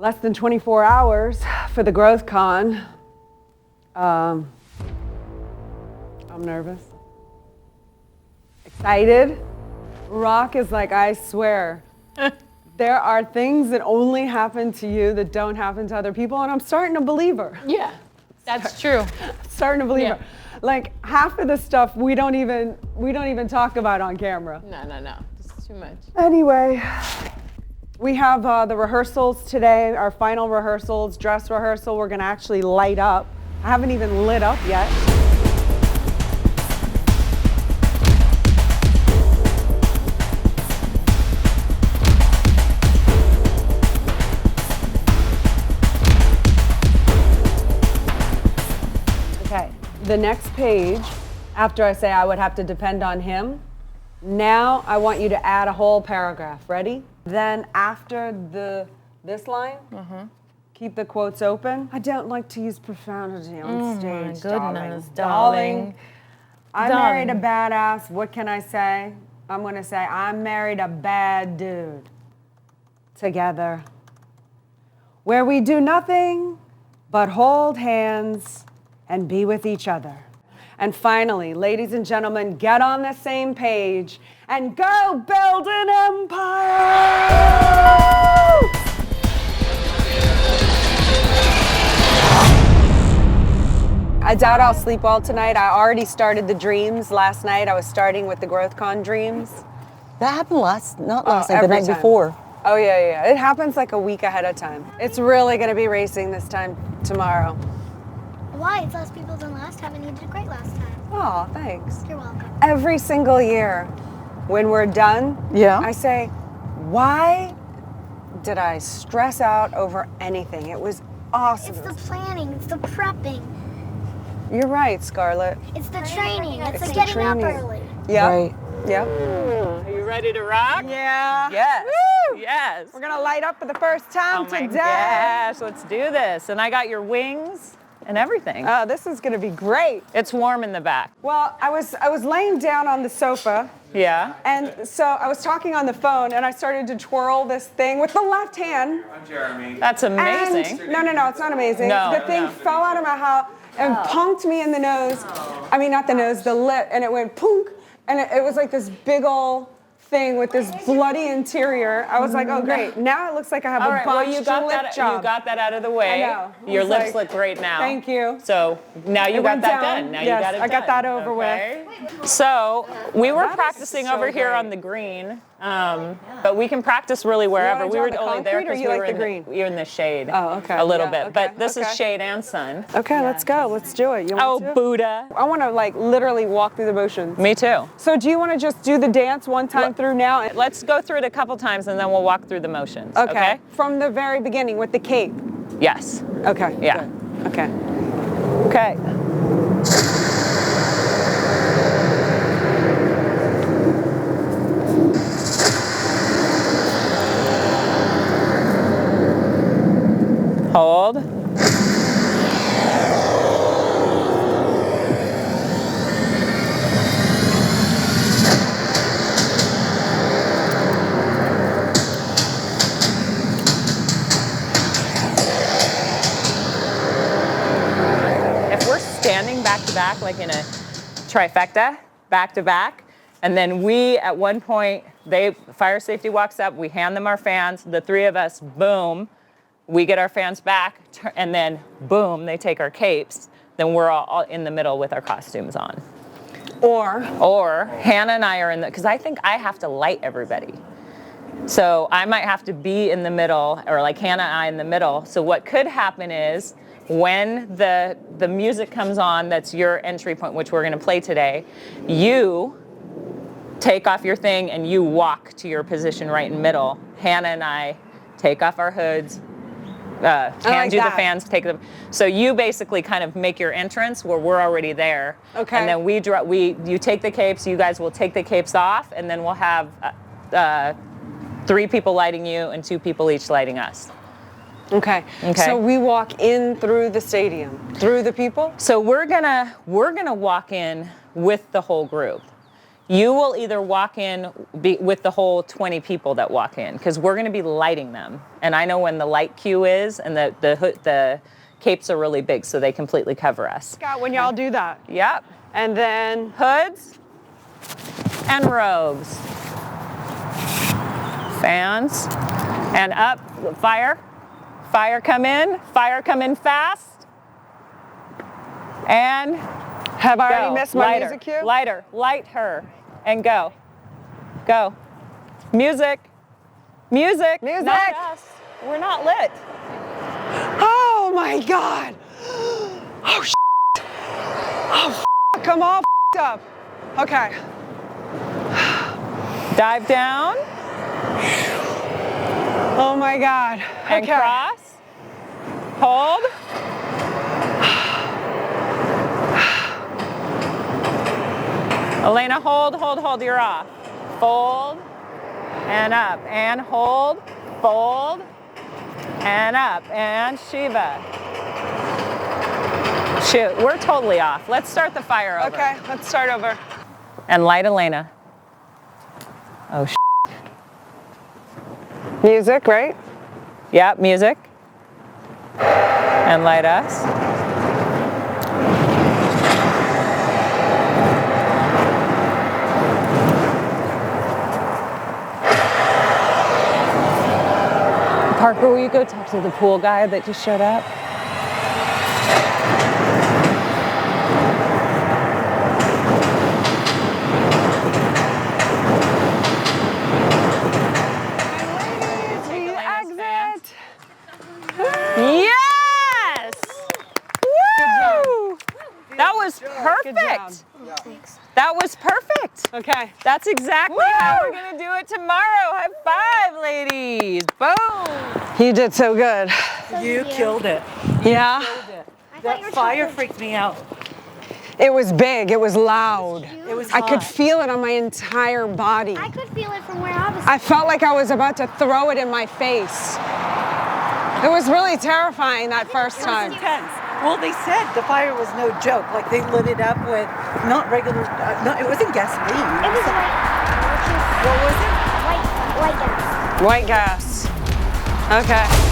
Less than 24 hours for the Growth Con. I'm nervous. Excited. Rock is like, I swear, there are things that only happen to you that don't happen to other people, and I'm starting to believe her. Yeah, that's true. Starting to believe her. Like half of the stuff we don't even talk about on camera. No, this is too much. Anyway, we have the rehearsals today, our final rehearsals, dress rehearsal. We're gonna actually light up. I haven't even lit up yet. Okay, the next page, after I say I would have to depend on him, now I want you to add a whole paragraph. Ready? Then after this line, keep the quotes open. I don't like to use profanity on stage, darling. I married a badass. What can I say? I'm gonna say I married a bad dude. Together. Where we do nothing but hold hands and be with each other. And finally, ladies and gentlemen, get on the same page and go build an empire! I doubt I'll sleep well tonight. I already started the dreams last night. I was starting with the GrowthCon dreams. That happened not last night, the night before. Oh yeah. It happens like a week ahead of time. It's really gonna be racing this time tomorrow. Why? It's less people than last time, and you did great last time. Oh, thanks. You're welcome. Every single year, when we're done, I say, why did I stress out over anything? It was awesome. It's the planning, it's the prepping. You're right, Scarlett. It's the training, it's the the getting training. up early. Yep. Right. Yep. Are you ready to rock? Yeah. Yes. Woo! Yes. We're gonna light up for the first time today. Yes, let's do this. And I got your wings and everything. Oh, this is gonna be great. It's warm in the back. Well, I was laying down on the sofa. Yeah. And so I was talking on the phone, and I started to twirl this thing with the left hand. I'm Jeremy. That's amazing. And, no, it's not amazing. No, the thing fell out of my mouth and punked me in the nose. I mean, not the nose, the lip, and it went punk. And it was like this big ol' thing with this bloody interior. I was like, oh great, now it looks like I have a botched lip job. You got that out of the way. I know. Your It's lips like, look great now. Thank you. So now you It got went that down. done. Now Yes, you got it I got done. that over with. So we were That is practicing so over here great. on the green, but we can practice really wherever. wanna We were do it on the only there concrete, or because you we like were the in green? we were in the shade. Oh, okay. A little Yeah, bit, but okay, this is okay. shade and sun. Okay, let's go. Let's do it. You Oh, want to? Buddha. I want to like literally walk through the motions. Me too. So do you want to just do the dance one time through now? Let's go through it a couple times and then we'll walk through the motions. Okay. From the very beginning with the cape. Yes. Okay. Yeah. good. Okay. Okay. Hold. If we're standing back to back, like in a trifecta, back to back, and then we, at one point, fire safety walks up, we hand them our fans, the three of us, boom, we get our fans back, and then boom, they take our capes, then we're all in the middle with our costumes on. Or Hannah and I are in the, because I think I have to light everybody. So I might have to be in the middle, or like Hannah and I in the middle. So what could happen is when the music comes on, that's your entry point, which we're gonna play today, you take off your thing and you walk to your position right in the middle. Hannah and I take off our hoods, hand you the fans, take them. So you basically kind of make your entrance where we're already there. Okay. And then you take the capes, you guys will take the capes off, and then we'll have 3 people lighting you and 2 people each lighting us. Okay. So we walk in through the stadium, through the people? So we're gonna walk in with the whole group. You will either walk in with the whole 20 people that walk in, because we're going to be lighting them. And I know when the light cue is, and the capes are really big, so they completely cover us. Scott, when y'all do that. Yep. And then Hoods and robes. Fans. And up, fire. Fire come in fast. And have I go. already missed my Lighter, music cue? Lighter, light her, and go. Go. Music. Music. Music. Not us. We're not lit. Oh my God. Oh shit. Oh f***, I'm all f***ed up. Okay. Dive down. Oh my God. And Okay. cross. Hold. Elena, hold, hold, hold, you're off. Fold, and up, and hold, fold, and up, and Shiva. Shoot, we're totally off. Let's start the fire over. Okay, let's start over. And light Elena. Oh, Music, right? Yep, music. And light us. Parker, will you go talk to the pool guy that just showed up? Exit. Yes! Woo! That was perfect. That was perfect. Okay. That's exactly how we're gonna do it tomorrow. High five, ladies. Boom. You did so good. You killed it. Yeah? That fire freaked me out. It was big, it was loud. It was I could hot. feel it on my entire body. I could feel it from where I was. I felt like I was about to throw it in my face. It was really terrifying that first time. Intense. Well, they said the fire was no joke. Like they lit it up with not regular, no, it wasn't gasoline. It was white. What was it? White gas. White gas. Okay.